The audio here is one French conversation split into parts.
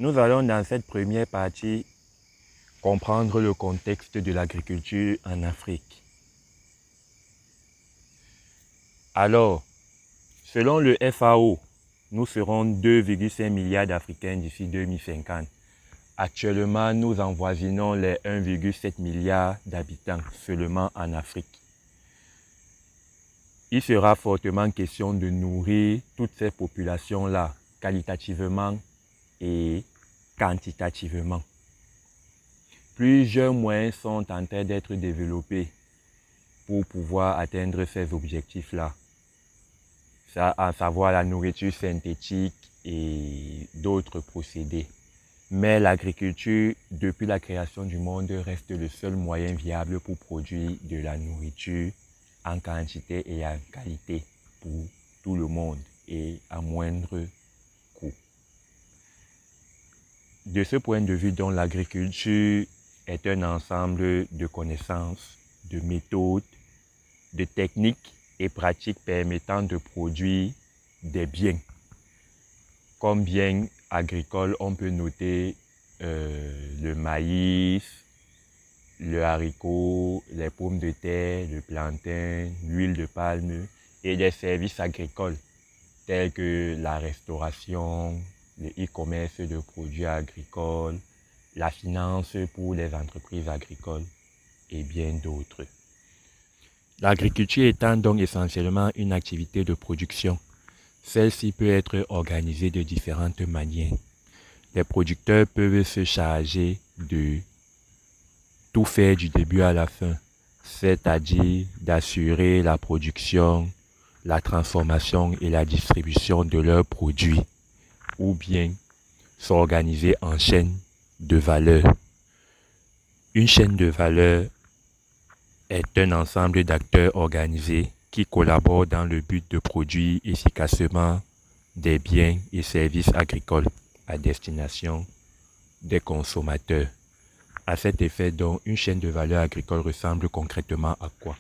Nous allons dans cette première partie comprendre le contexte de l'agriculture en Afrique. Alors, selon le FAO, nous serons 2,5 milliards d'Africains d'ici 2050. Actuellement, nous avoisinons les 1,7 milliard d'habitants seulement en Afrique. Il sera fortement question de nourrir toutes ces populations-là, qualitativement et quantitativement. Plusieurs moyens sont en train d'être développés pour pouvoir atteindre ces objectifs-là. À savoir la nourriture synthétique et d'autres procédés. Mais l'agriculture, depuis la création du monde, reste le seul moyen viable pour produire de la nourriture en quantité et en qualité pour tout le monde et à moindre coût. De ce point de vue, donc, l'agriculture est un ensemble de connaissances, de méthodes, de techniques et pratiques permettant de produire des biens. Comme biens agricoles, on peut noter le maïs, le haricot, les pommes de terre, le plantain, l'huile de palme et des services agricoles tels que la restauration, le e-commerce de produits agricoles, la finance pour les entreprises agricoles et bien d'autres. L'agriculture étant donc essentiellement une activité de production, celle-ci peut être organisée de différentes manières. Les producteurs peuvent se charger de tout faire du début à la fin, c'est-à-dire d'assurer la production, la transformation et la distribution de leurs produits, ou bien s'organiser en chaîne de valeur. Une chaîne de valeur est un ensemble d'acteurs organisés qui collaborent dans le but de produire efficacement des biens et services agricoles à destination des consommateurs. À cet effet, donc, une chaîne de valeur agricole ressemble concrètement à quoi?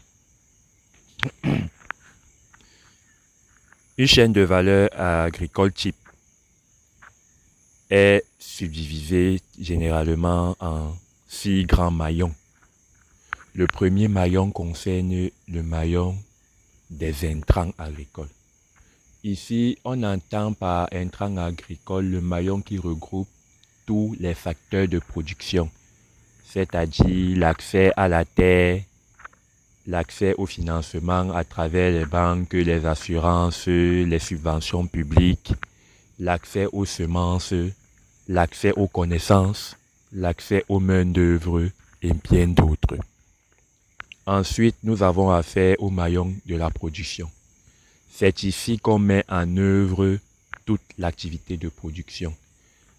Une chaîne de valeur agricole type est subdivisée généralement en 6 grands maillons. Le premier maillon concerne le maillon des intrants agricoles. Ici, on entend par intrants agricoles le maillon qui regroupe tous les facteurs de production, c'est-à-dire l'accès à la terre, l'accès au financement à travers les banques, les assurances, les subventions publiques, l'accès aux semences, l'accès aux connaissances, l'accès aux main-d'œuvre et bien d'autres. Ensuite, nous avons affaire au maillon de la production. C'est ici qu'on met en œuvre toute l'activité de production.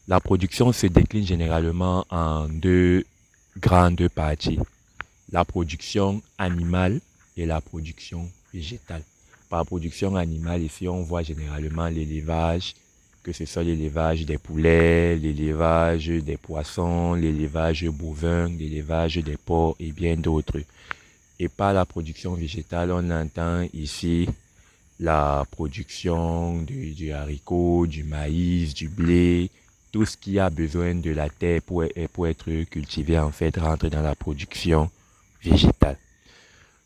La production se décline généralement en 2 grandes parties. La production animale et la production végétale. Par production animale, ici, on voit généralement l'élevage, que ce soit l'élevage des poulets, l'élevage des poissons, l'élevage bovin, l'élevage des porcs et bien d'autres. Et par la production végétale, on entend ici la production du haricot, du maïs, du blé, tout ce qui a besoin de la terre pour être cultivé, en fait, rentre dans la production végétale.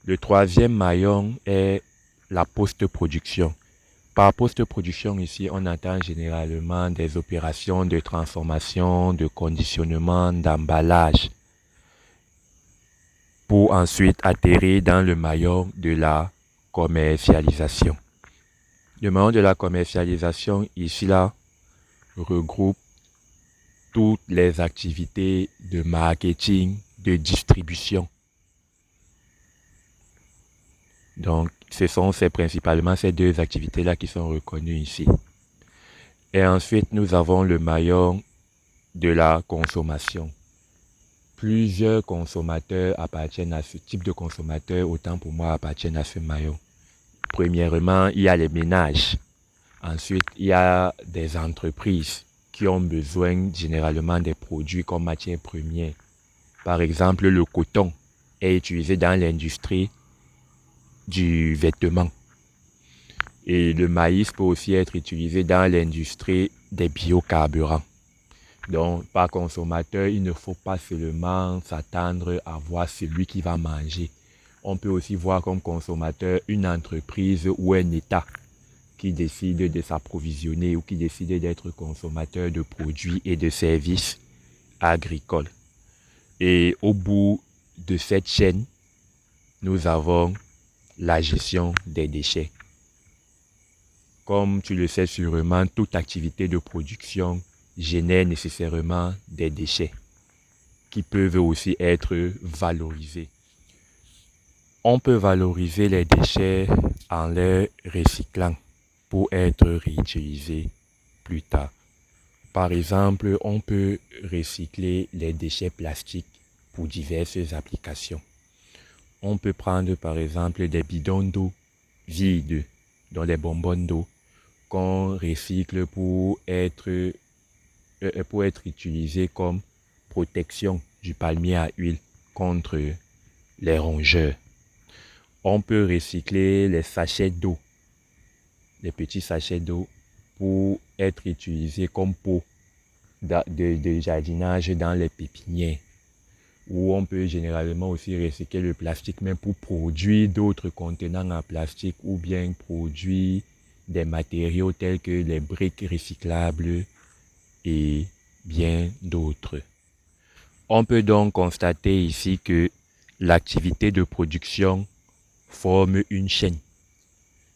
Le troisième maillon est la post-production. Par post-production, ici, on entend généralement des opérations de transformation, de conditionnement, d'emballage, pour ensuite atterrir dans le maillon de la commercialisation. Le maillon de la commercialisation, ici, là, regroupe toutes les activités de marketing, de distribution. Donc, c'est principalement ces 2 activités-là qui sont reconnues ici. Et ensuite, nous avons le maillon de la consommation. Plusieurs consommateurs appartiennent à ce type de consommateurs, autant pour moi appartiennent à ce maillon. Premièrement, il y a les ménages. Ensuite, il y a des entreprises qui ont besoin généralement des produits comme matière première. Par exemple, le coton est utilisé dans l'industrie du vêtement. Et le maïs peut aussi être utilisé dans l'industrie des biocarburants. Donc, par consommateur, il ne faut pas seulement s'attendre à voir celui qui va manger. On peut aussi voir comme consommateur une entreprise ou un État qui décide de s'approvisionner ou qui décide d'être consommateur de produits et de services agricoles. Et au bout de cette chaîne, nous avons la gestion des déchets. Comme tu le sais sûrement, toute activité de production génère nécessairement des déchets qui peuvent aussi être valorisés. On peut valoriser les déchets en les recyclant pour être réutilisés plus tard. Par exemple, on peut recycler les déchets plastiques pour diverses applications. On peut prendre par exemple des bidons d'eau vides, dans des bonbonnes d'eau, qu'on recycle pour être utilisés comme protection du palmier à huile contre les rongeurs. On peut recycler les sachets d'eau, les petits sachets d'eau, pour être utilisés comme pot de jardinage dans les pépinières. Ou on peut généralement aussi recycler le plastique, mais pour produire d'autres contenants en plastique ou bien produire des matériaux tels que les briques recyclables et bien d'autres. On peut donc constater ici que l'activité de production forme une chaîne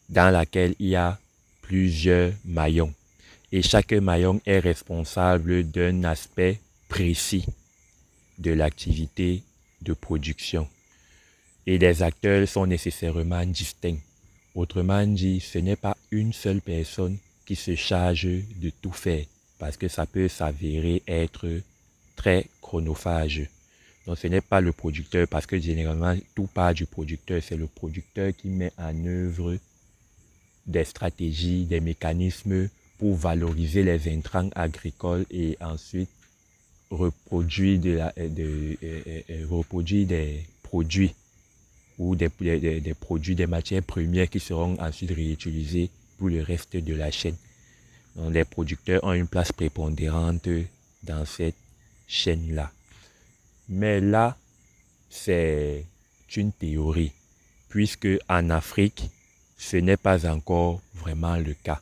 dans laquelle il y a plusieurs maillons. Et chaque maillon est responsable d'un aspect précis de l'activité de production. Et les acteurs sont nécessairement distincts. Autrement dit, ce n'est pas une seule personne qui se charge de tout faire, parce que ça peut s'avérer être très chronophage. Donc ce n'est pas le producteur, parce que généralement tout part du producteur. C'est le producteur qui met en œuvre des stratégies, des mécanismes pour valoriser les intrants agricoles et ensuite reproduire des produits ou des produits, des matières premières qui seront ensuite réutilisées pour le reste de la chaîne. Donc, les producteurs ont une place prépondérante dans cette chaîne-là. Mais là, c'est une théorie, puisque en Afrique, ce n'est pas encore vraiment le cas.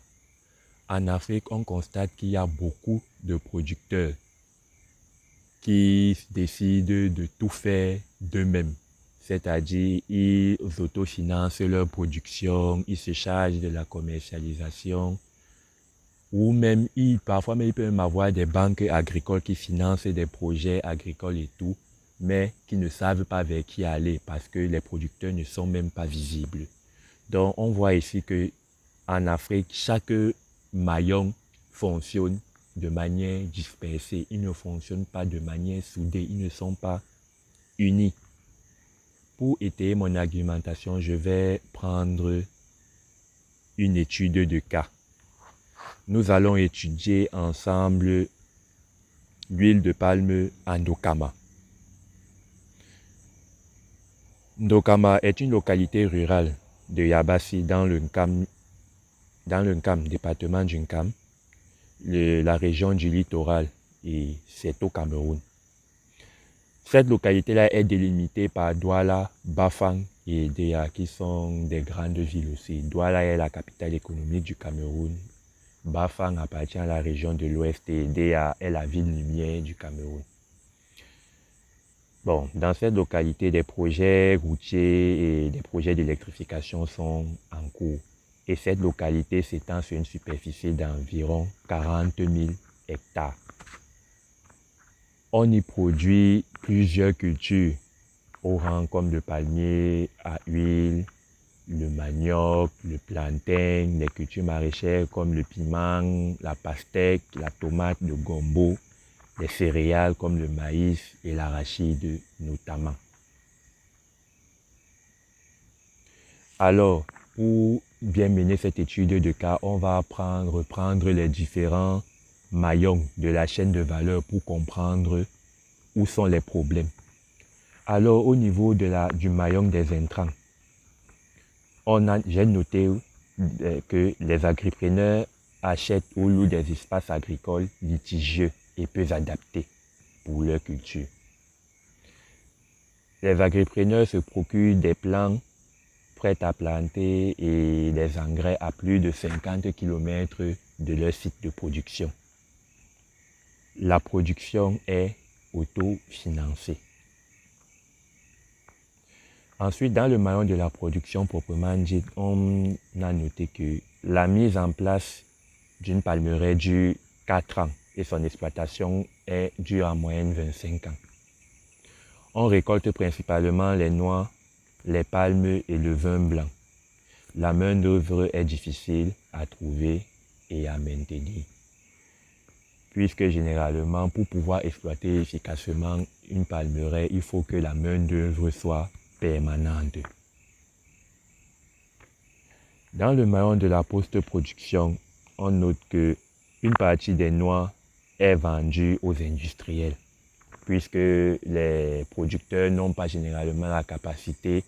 En Afrique, on constate qu'il y a beaucoup de producteurs qui décident de tout faire d'eux-mêmes. C'est-à-dire, ils autofinancent leur production, ils se chargent de la commercialisation, ou même, parfois même, il peut même avoir des banques agricoles qui financent des projets agricoles et tout, mais qui ne savent pas vers qui aller parce que les producteurs ne sont même pas visibles. Donc, on voit ici que en Afrique, chaque maillon fonctionne de manière dispersée. Ils ne fonctionnent pas de manière soudée. Ils ne sont pas unis. Pour étayer mon argumentation, je vais prendre une étude de cas. Nous allons étudier ensemble l'huile de palme Ndokama. Ndokama est une localité rurale de Yabassi dans le Nkam, département du Nkam, la région du littoral, et c'est au Cameroun. Cette localité-là est délimitée par Douala, Bafang et Edea, qui sont des grandes villes aussi. Douala est la capitale économique du Cameroun. Bafang appartient à la région de l'Ouest et Edea est la ville lumière du Cameroun. Bon, dans cette localité, des projets routiers et des projets d'électrification sont en cours. Et cette localité s'étend sur une superficie d'environ 40 000 hectares. On y produit plusieurs cultures au rang comme le palmier à huile, le manioc, le plantain, les cultures maraîchères comme le piment, la pastèque, la tomate, le gombo, les céréales comme le maïs et l'arachide notamment. Alors, pour bien mener cette étude de cas, on va reprendre les différents maillons de la chaîne de valeur pour comprendre où sont les problèmes. Alors, au niveau du maillon des intrants, j'ai noté que les agripreneurs achètent ou louent des espaces agricoles litigieux et peu adaptés pour leur culture. Les agripreneurs se procurent des plants prêts à planter et des engrais à plus de 50 km de leur site de production. La production est autofinancée. Ensuite, dans le maillon de la production proprement dit, on a noté que la mise en place d'une palmeraie dure 4 ans et son exploitation dure en moyenne 25 ans. On récolte principalement les noix, les palmes et le vin blanc. La main-d'œuvre est difficile à trouver et à maintenir, puisque généralement, pour pouvoir exploiter efficacement une palmeraie, il faut que la main-d'œuvre soit permanente. Dans le maillon de la post-production, on note qu'une partie des noix est vendue aux industriels, puisque les producteurs n'ont pas généralement la capacité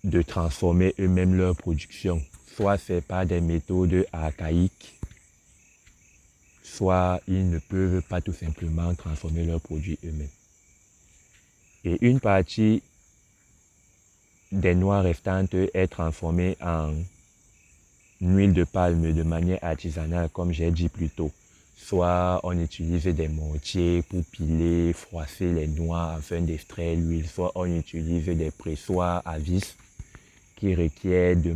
de transformer eux-mêmes leur production. Soit c'est par des méthodes archaïques, soit ils ne peuvent pas tout simplement transformer leurs produits eux-mêmes. Et une partie des noix restantes est transformée en huile de palme de manière artisanale, comme j'ai dit plus tôt. Soit on utilise des mortiers pour piler, froisser les noix afin d'extraire l'huile, soit on utilise des pressoirs à vis qui requièrent de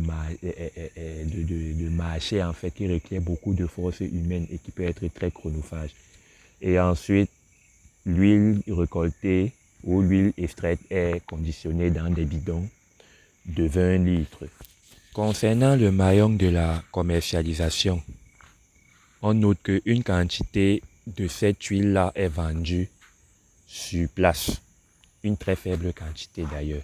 marcher, en fait, qui requièrent beaucoup de force humaine et qui peut être très chronophage. Et ensuite, l'huile récoltée ou l'huile extraite est conditionnée dans des bidons de 20 litres. Concernant le maillon de la commercialisation, on note qu'une quantité de cette huile-là est vendue sur place. Une très faible quantité d'ailleurs.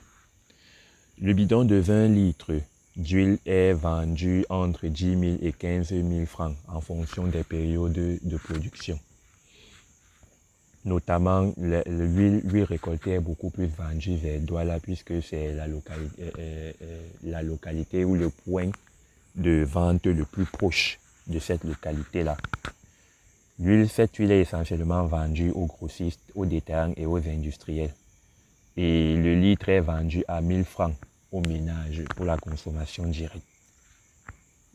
Le bidon de 20 litres d'huile est vendu entre 10 000 et 15 000 francs en fonction des périodes de production. Notamment, l'huile récoltée est beaucoup plus vendue vers Douala puisque c'est la localité ou le point de vente le plus proche de cette localité-là. Cette huile est essentiellement vendue aux grossistes, aux détaillants et aux industriels. Et le litre est vendu à 1 000 francs au ménage pour la consommation directe.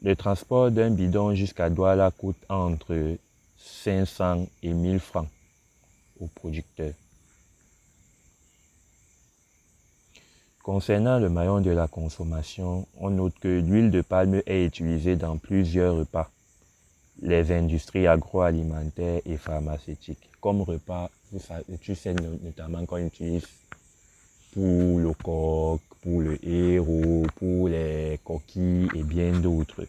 Le transport d'un bidon jusqu'à Douala coûte entre 500 et 1 000 francs aux producteurs. Concernant le maillon de la consommation, on note que l'huile de palme est utilisée dans plusieurs repas, les industries agroalimentaires et pharmaceutiques. Comme repas, tu sais notamment qu'on utilise pour le coq, pour le héros, pour les coquilles et bien d'autres.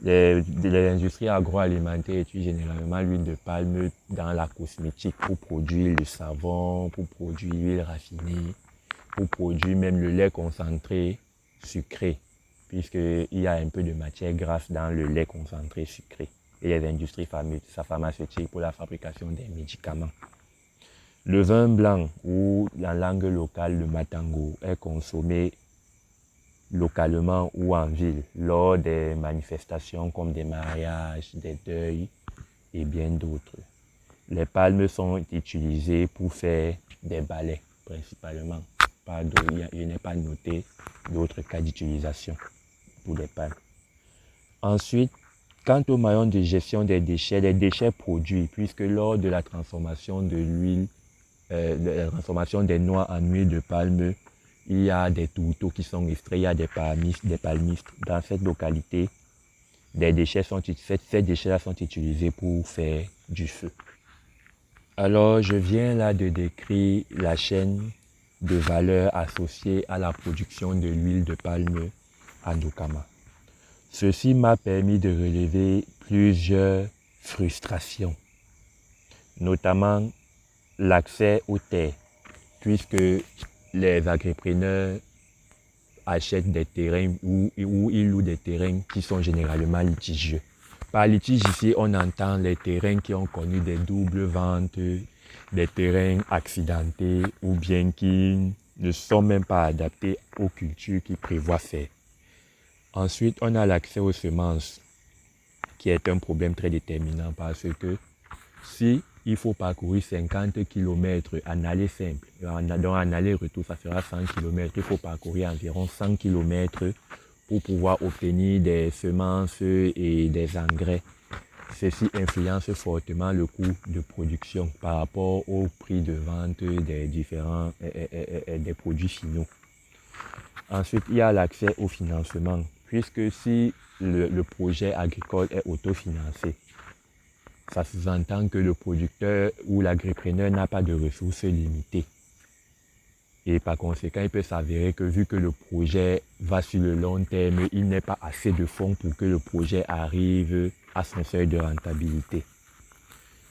Les industries agroalimentaires utilisent généralement l'huile de palme dans la cosmétique pour produire le savon, pour produire l'huile raffinée, pour produire même le lait concentré sucré, puisqu'il y a un peu de matière grasse dans le lait concentré sucré. Et les industries pharmaceutiques pour la fabrication des médicaments. Le vin blanc, ou la langue locale, le matango, est consommé localement ou en ville, lors des manifestations comme des mariages, des deuils et bien d'autres. Les palmes sont utilisées pour faire des balais, principalement. Il n'est pas noté d'autres cas d'utilisation pour les palmes. Ensuite, quant au maillon de gestion des déchets, les déchets produits, puisque lors de la transformation de l'huile, la transformation des noix en huile de palme, il y a des tourteaux qui sont extraits, il y a des palmistes. Dans cette localité, ces déchets-là sont utilisés pour faire du feu. Alors, je viens là de décrire la chaîne de valeur associée à la production de l'huile de palme à Ndokama. Ceci m'a permis de relever plusieurs frustrations, notamment l'accès aux terres, puisque les agripreneurs achètent des terrains ou ils louent des terrains qui sont généralement litigieux. Par litige ici, on entend les terrains qui ont connu des doubles ventes, des terrains accidentés ou bien qui ne sont même pas adaptés aux cultures qu'ils prévoient faire. Ensuite, on a l'accès aux semences, qui est un problème très déterminant parce que Si il faut parcourir 50 km en aller simple, donc en aller-retour, ça fera 100 km. Il faut parcourir environ 100 km pour pouvoir obtenir des semences et des engrais. Ceci influence fortement le coût de production par rapport au prix de vente des différents des produits finaux. Ensuite, il y a l'accès au financement, puisque si le projet agricole est autofinancé, ça sous-entend que le producteur ou l'agripreneur n'a pas de ressources limitées. Et par conséquent, il peut s'avérer que vu que le projet va sur le long terme, il n'est pas assez de fonds pour que le projet arrive à son seuil de rentabilité.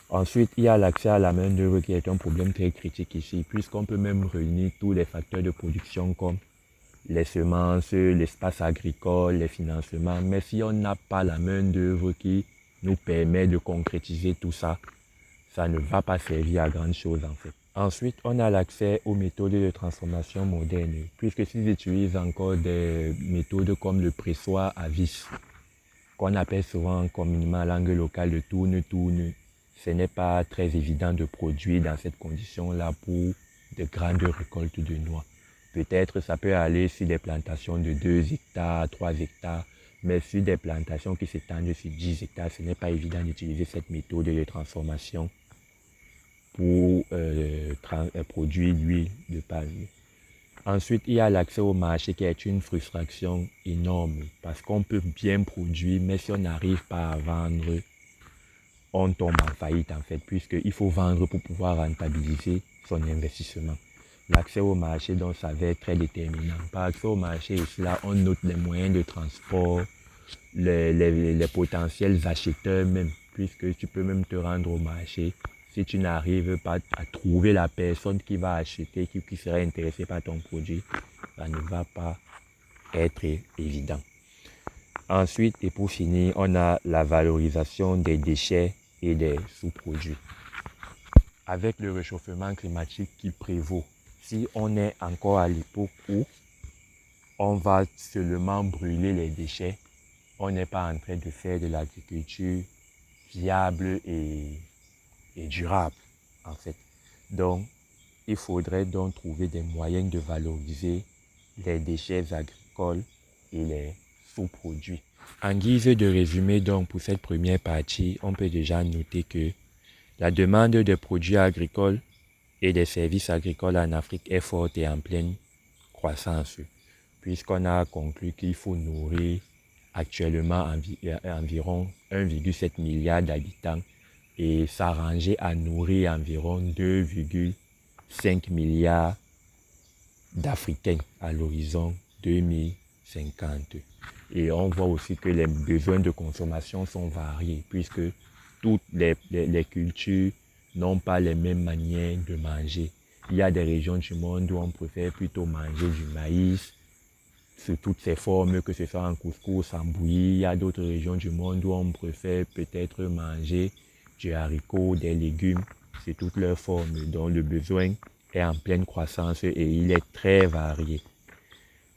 Ensuite, il y a l'accès à la main-d'œuvre qui est un problème très critique ici, puisqu'on peut même réunir tous les facteurs de production comme les semences, l'espace agricole, les financements. Mais si on n'a pas la main-d'œuvre qui nous permet de concrétiser tout ça, ça ne va pas servir à grande chose en fait. Ensuite, on a l'accès aux méthodes de transformation modernes, puisque s'ils utilisent encore des méthodes comme le pressoir à vis, qu'on appelle souvent communément en langue locale le tourne-tourne, ce n'est pas très évident de produire dans cette condition-là pour de grandes récoltes de noix. Peut-être ça peut aller sur des plantations de 2 hectares, 3 hectares, mais sur des plantations qui s'étendent sur 10 hectares, ce n'est pas évident d'utiliser cette méthode de transformation pour produire l'huile de palme. Ensuite, il y a l'accès au marché qui est une frustration énorme parce qu'on peut bien produire, mais si on n'arrive pas à vendre, on tombe en faillite en fait, puisqu'il faut vendre pour pouvoir rentabiliser son investissement. L'accès au marché, donc, ça va être très déterminant. Par accès au marché, ici, là, on note les moyens de transport, les potentiels acheteurs même, puisque tu peux même te rendre au marché. Si tu n'arrives pas à trouver la personne qui va acheter, qui serait intéressée par ton produit, ça ne va pas être évident. Ensuite, et pour finir, on a la valorisation des déchets et des sous-produits. Avec le réchauffement climatique qui prévaut, si on est encore à l'époque où on va seulement brûler les déchets, on n'est pas en train de faire de l'agriculture viable et durable en fait. Donc, il faudrait donc trouver des moyens de valoriser les déchets agricoles et les sous-produits. En guise de résumé donc pour cette première partie, on peut déjà noter que la demande de produits agricoles et des services agricoles en Afrique est forte et en pleine croissance, puisqu'on a conclu qu'il faut nourrir actuellement environ 1,7 milliard d'habitants et s'arranger à nourrir environ 2,5 milliards d'Africains à l'horizon 2050. Et on voit aussi que les besoins de consommation sont variés, puisque toutes les cultures n'ont pas les mêmes manières de manger. Il y a des régions du monde où on préfère plutôt manger du maïs sous toutes ses formes, que ce soit en couscous, en bouillie. Il y a d'autres régions du monde où on préfère peut-être manger du haricot, des légumes sous toutes leurs formes. Donc le besoin est en pleine croissance et il est très varié.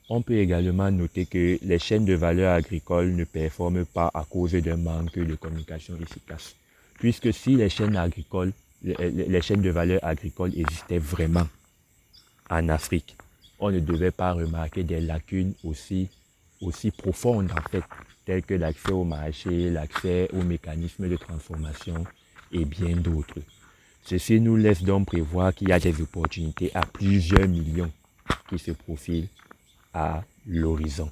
On peut également noter que les chaînes de valeur agricoles ne performent pas à cause d'un manque de communication efficace. Puisque si les chaînes de valeur agricoles existaient vraiment en Afrique, on ne devait pas remarquer des lacunes aussi profondes en fait, telles que l'accès au marché, l'accès aux mécanismes de transformation et bien d'autres. Ceci nous laisse donc prévoir qu'il y a des opportunités à plusieurs millions qui se profilent à l'horizon.